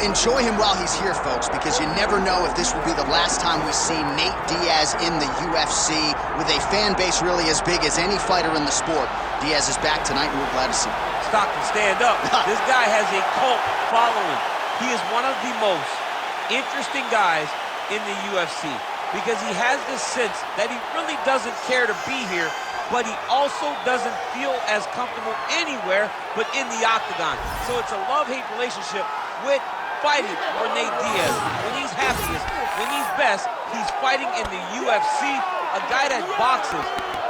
enjoy him while he's here, folks, because you never know if this will be the last time we see Nate Diaz in the UFC with a fan base really as big as any fighter in the sport. Diaz is back tonight, and we're glad to see him. Stockton, stand up. This guy has a cult following. He is one of the most interesting guys in the UFC because he has this sense that he really doesn't care to be here, but he also doesn't feel as comfortable anywhere but in the octagon. So it's a love-hate relationship with fighting for Nate Diaz. When he's happiest, when he's best, he's fighting in the UFC, a guy that boxes.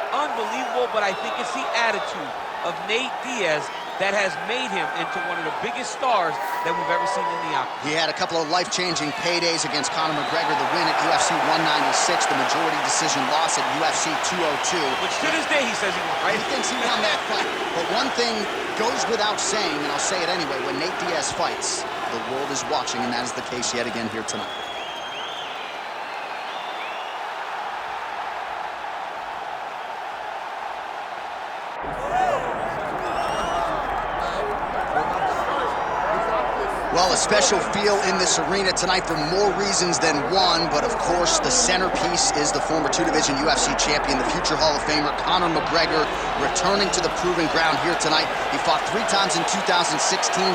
Unbelievable, but I think it's the attitude of Nate Diaz that has made him into one of the biggest stars that we've ever seen in the octagon. He had a couple of life-changing paydays against Conor McGregor, the win at UFC 196, the majority decision loss at UFC 202. Which to this day he says he won, right? He thinks he won that fight. But one thing goes without saying, and I'll say it anyway, when Nate Diaz fights, the world is watching, and that is the case yet again here tonight. Well, a special feel in this arena tonight for more reasons than one, but of course the centerpiece is the former two-division UFC champion, the future Hall of Famer Conor McGregor, returning to the proving ground here tonight. He fought 3 times in 2016,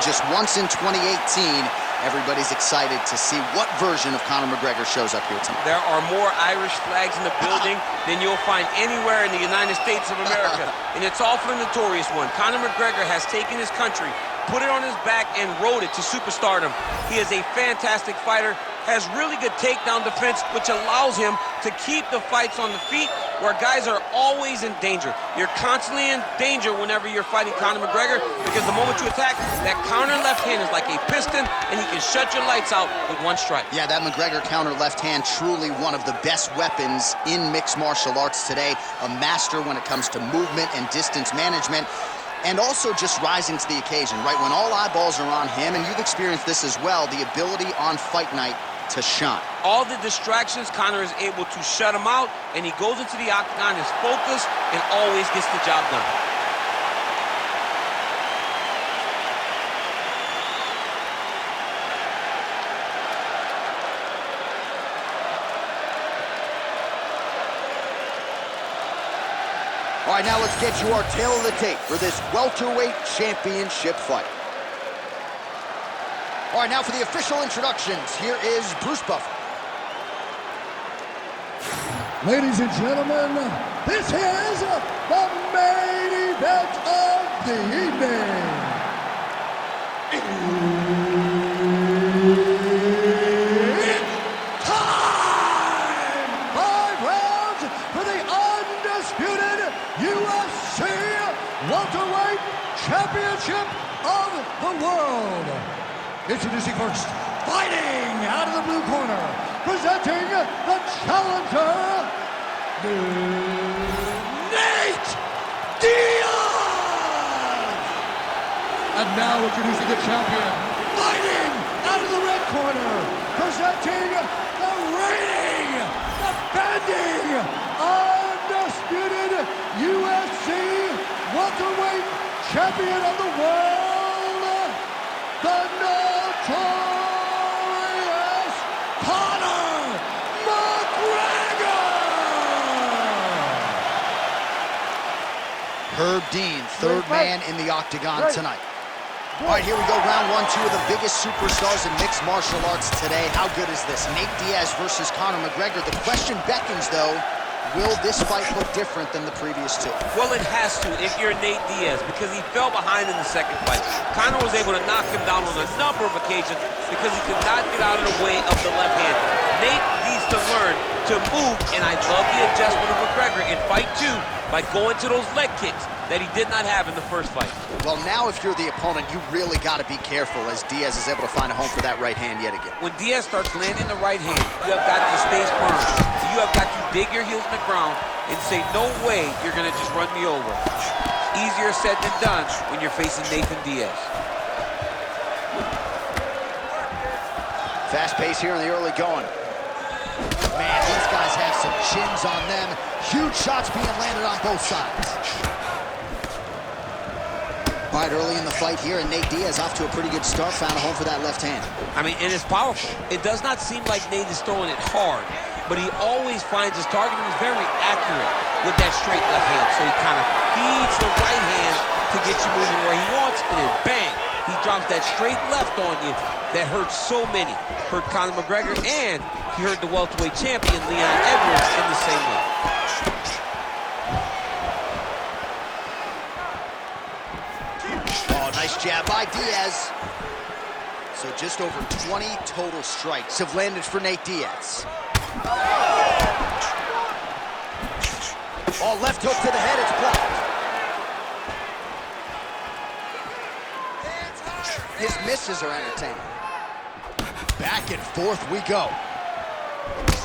just once in 2018. Everybody's excited to see what version of Conor McGregor shows up here tonight. There are more Irish flags in the building than you'll find anywhere in the United States of America, and it's all for the notorious one. Conor McGregor has taken his country, put it on his back, and rode it to superstardom. He is a fantastic fighter, has really good takedown defense, which allows him to keep the fights on the feet where guys are always in danger. You're constantly in danger whenever you're fighting Conor McGregor because the moment you attack, that counter left hand is like a piston, and he can shut your lights out with one strike. Yeah, that McGregor counter left hand, truly one of the best weapons in mixed martial arts today. A master when it comes to movement and distance management. And also just rising to the occasion, right? When all eyeballs are on him, and you've experienced this as well, the ability on fight night to shine. All the distractions, Conor is able to shut them out, and he goes into the octagon, is focused, and always gets the job done. All right, now let's get you our tale of the tape for this welterweight championship fight. All right, now for the official introductions, here is Bruce Buffer. Ladies and gentlemen, this is the main event of the evening. It's time! 5 rounds for the undisputed UFC welterweight championship of the world. Introducing first, fighting out of the blue corner, presenting the challenger, Nate Diaz! And now introducing the champion, fighting out of the red corner, presenting the reigning, defending, undisputed UFC welterweight champion of the world, the notorious Conor McGregor! Herb Dean, third man in the octagon tonight. All right, here we go, round 1, 2 of the biggest superstars in mixed martial arts today. How good is this? Nate Diaz versus Conor McGregor. The question beckons, though, will this fight look different than the previous 2? Well, it has to if you're Nate Diaz because he fell behind in the second fight. Conor was able to knock him down on a number of occasions because he could not get out of the way of the left hand. Nate needs to learn to move, and I love the adjustment of McGregor in fight 2 by going to those leg kicks that he did not have in the first fight. Well, now if you're the opponent, you really got to be careful as Diaz is able to find a home for that right hand yet again. When Diaz starts landing the right hand, you have got to stay firm. You have got to dig your heels in the ground and say, no way you're going to just run me over. Easier said than done when you're facing Nathan Diaz. Fast pace here in the early going. Man, these guys have some chins on them. Huge shots being landed on both sides. All right, early in the fight here, and Nate Diaz off to a pretty good start, found a home for that left hand. I mean, and it's powerful. It does not seem like Nate is throwing it hard, but he always finds his target. He's very accurate with that straight left hand, so he kind of feeds the right hand to get you moving where he wants, and then bang, he drops that straight left on you that hurts so many. Hurt Conor McGregor, and he hurt the welterweight champion, Leon Edwards, in the same way. Oh, nice jab by Diaz. So just over 20 total strikes have landed for Nate Diaz. Oh, left hook to the head, it's blocked. His misses are entertaining. Back and forth we go.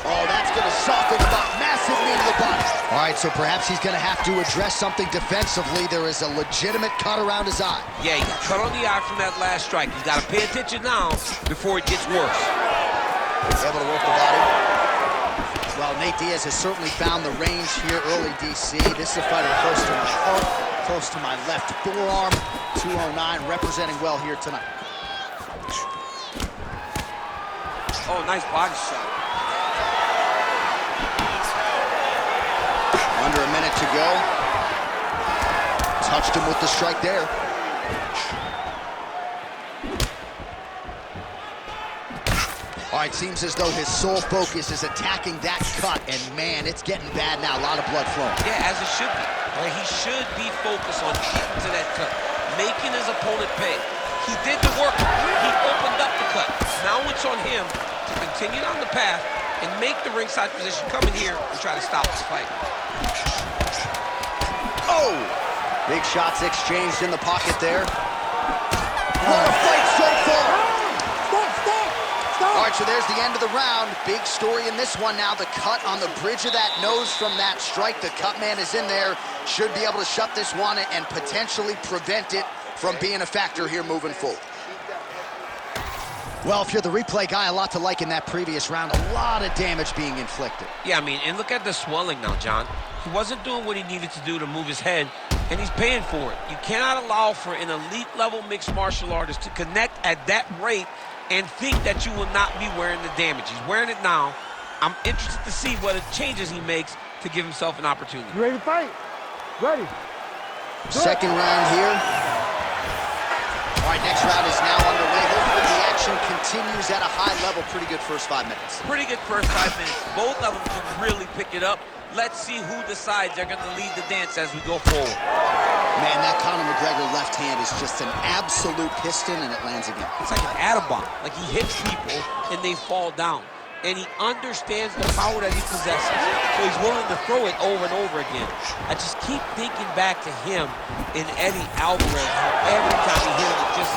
Oh, that's going to soften him up. Massive knee to the body. All right, so perhaps he's going to have to address something defensively. There is a legitimate cut around his eye. Yeah, he got cut on the eye from that last strike. He's got to pay attention now before it gets worse. Able to work the body. Well, Nate Diaz has certainly found the range here early, DC. This is a fighter close to my heart, close to my left forearm. 209, representing well here tonight. Oh, nice body shot. Under a minute to go. Touched him with the strike there. All right, seems as though his sole focus is attacking that cut, and man, it's getting bad now. A lot of blood flowing. Yeah, as it should be. Right? He should be focused on getting to that cut, making his opponent pay. He did the work. He opened up the cut. Now it's on him to continue on the path and make the ringside position, come in here and try to stop this fight. Oh! Big shots exchanged in the pocket there. What a fight so far! All right, so there's the end of the round. Big story in this one now. The cut on the bridge of that nose from that strike. The cut man is in there. Should be able to shut this one and potentially prevent it from being a factor here moving forward. Well, if you're the replay guy, a lot to like in that previous round. A lot of damage being inflicted. Yeah, I mean, and look at the swelling now, John. He wasn't doing what he needed to do to move his head, and he's paying for it. You cannot allow for an elite-level mixed martial artist to connect at that rate and think that you will not be wearing the damage. He's wearing it now. I'm interested to see what changes he makes to give himself an opportunity. You ready to fight? Ready. Second round here. All right, next round is now underway. Hopefully the action continues at a high level. Pretty good first 5 minutes. Pretty good first 5 minutes. Both of them can really pick it up. Let's see who decides they're going to lead the dance as we go forward. Man, that Conor McGregor left hand is just an absolute piston, and it lands again. It's like an atom bomb. Like he hits people, and they fall down. And he understands the power that he possesses. So he's willing to throw it over and over again. I just keep thinking back to him in Eddie Alvarez. How every time he hit him, it just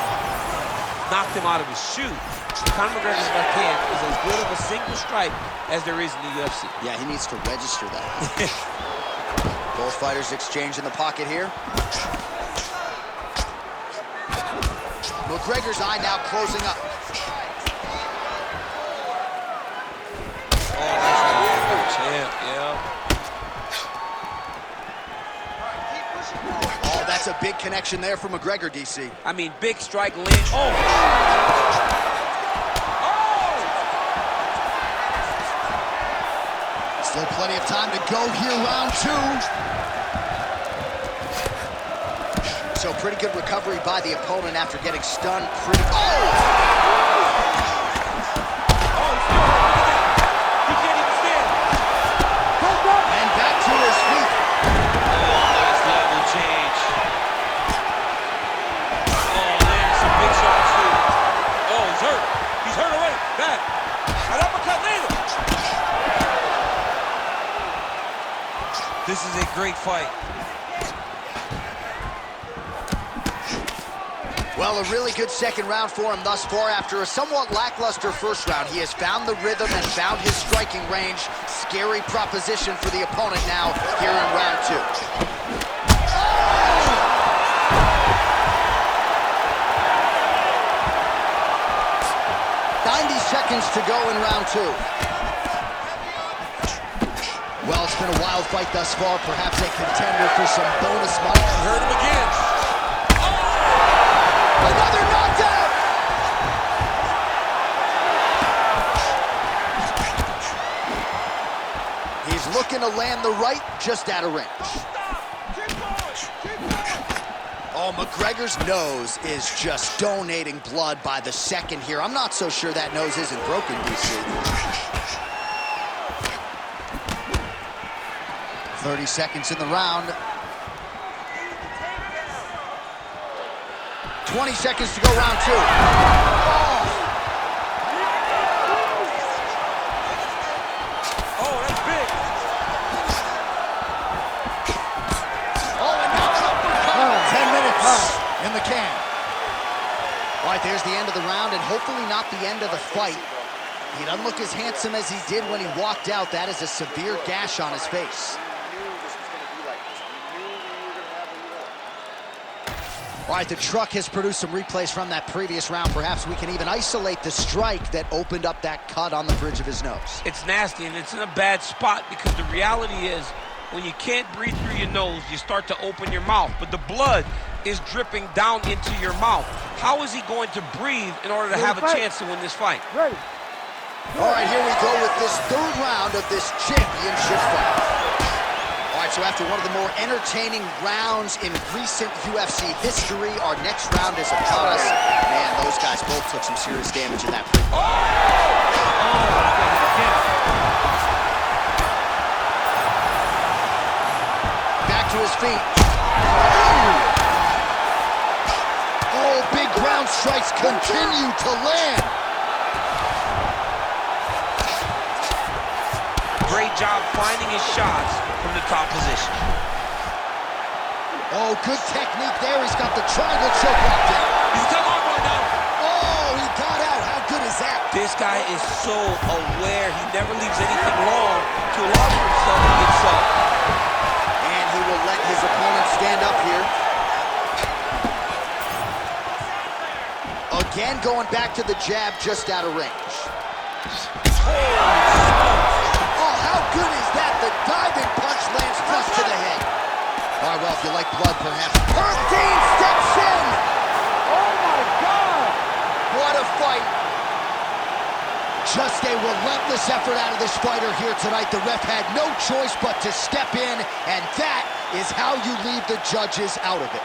knocked him out of his shoe. Conor McGregor's left hand is as good of a single strike as there is in the UFC. Yeah, he needs to register that. Both fighters exchange in the pocket here. McGregor's eye now closing up. Oh, nice yeah. Oh, that's a big connection there for McGregor, DC. I mean, big strike land. Oh! Still plenty of time to go here, round 2. So pretty good recovery by the opponent after getting stunned pretty... And back to his feet. Nice level change. Oh, man, some big shots too. Oh, he's hurt. He's hurt already. Back. An uppercut later. This is a great fight. Well, a really good second round for him thus far. After a somewhat lackluster first round, he has found the rhythm and found his striking range. Scary proposition for the opponent now here in round 2. 90 seconds to go in round 2. Well, it's been a wild fight thus far. Perhaps a contender for some bonus money. Hurt him again. Oh! Another knockdown! He's looking to land the right, just out of range. Oh, McGregor's nose is just donating blood by the second here. I'm not so sure that nose isn't broken, DC. 30 seconds in the round. 20 seconds to go, round two. Oh, that's big. Oh, and now an uppercut. 10 minutes in the can. All right, there's the end of the round, and hopefully not the end of the fight. He doesn't look as handsome as he did when he walked out. That is a severe gash on his face. All right, the truck has produced some replays from that previous round. Perhaps we can even isolate the strike that opened up that cut on the bridge of his nose. It's nasty, and it's in a bad spot because the reality is when you can't breathe through your nose, you start to open your mouth, but the blood is dripping down into your mouth. How is he going to breathe in order to have a chance to win this fight? Ready. All right, here we go with this third round of this championship fight. All right, so after one of the more entertaining rounds in recent UFC history, our next round is upon us. Man, those guys both took some serious damage in that pre. Back to his feet. Oh, big ground strikes continue to land. Great job finding his shots from the top position. Oh, good technique there. He's got the triangle choke locked in. He's got one more now. Oh, he got out. How good is that? This guy is so aware. He never leaves anything long to allow for himself to get sucked. And he will let his opponent stand up here. Again, going back to the jab just out of range. Oh, how good is that? The diving punch lands flush to the head. All right, well, if you like blood, perhaps. Dean steps in. Oh my God! What a fight. Just a relentless effort out of this fighter here tonight. The ref had no choice but to step in, and that is how you leave the judges out of it.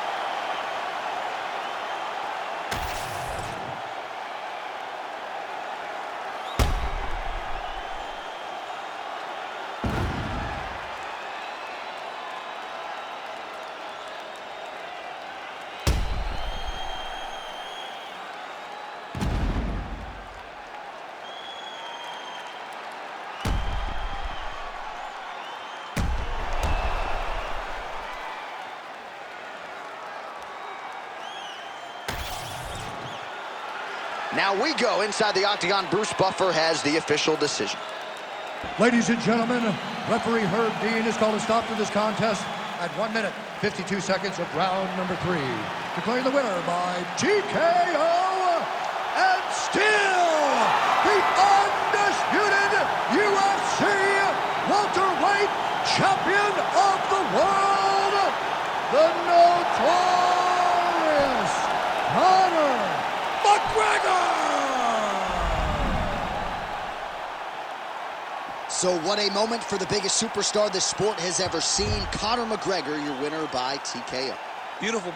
Now we go inside the octagon. Bruce Buffer has the official decision. Ladies and gentlemen, referee Herb Dean has called a stop to this contest at 1 minute, 52 seconds of round number 3. Declaring the winner by TKO and still the undisputed UFC welterweight champion of the world, the notorious Conor McGregor! So what a moment for the biggest superstar this sport has ever seen. Conor McGregor, your winner by TKO. Beautiful.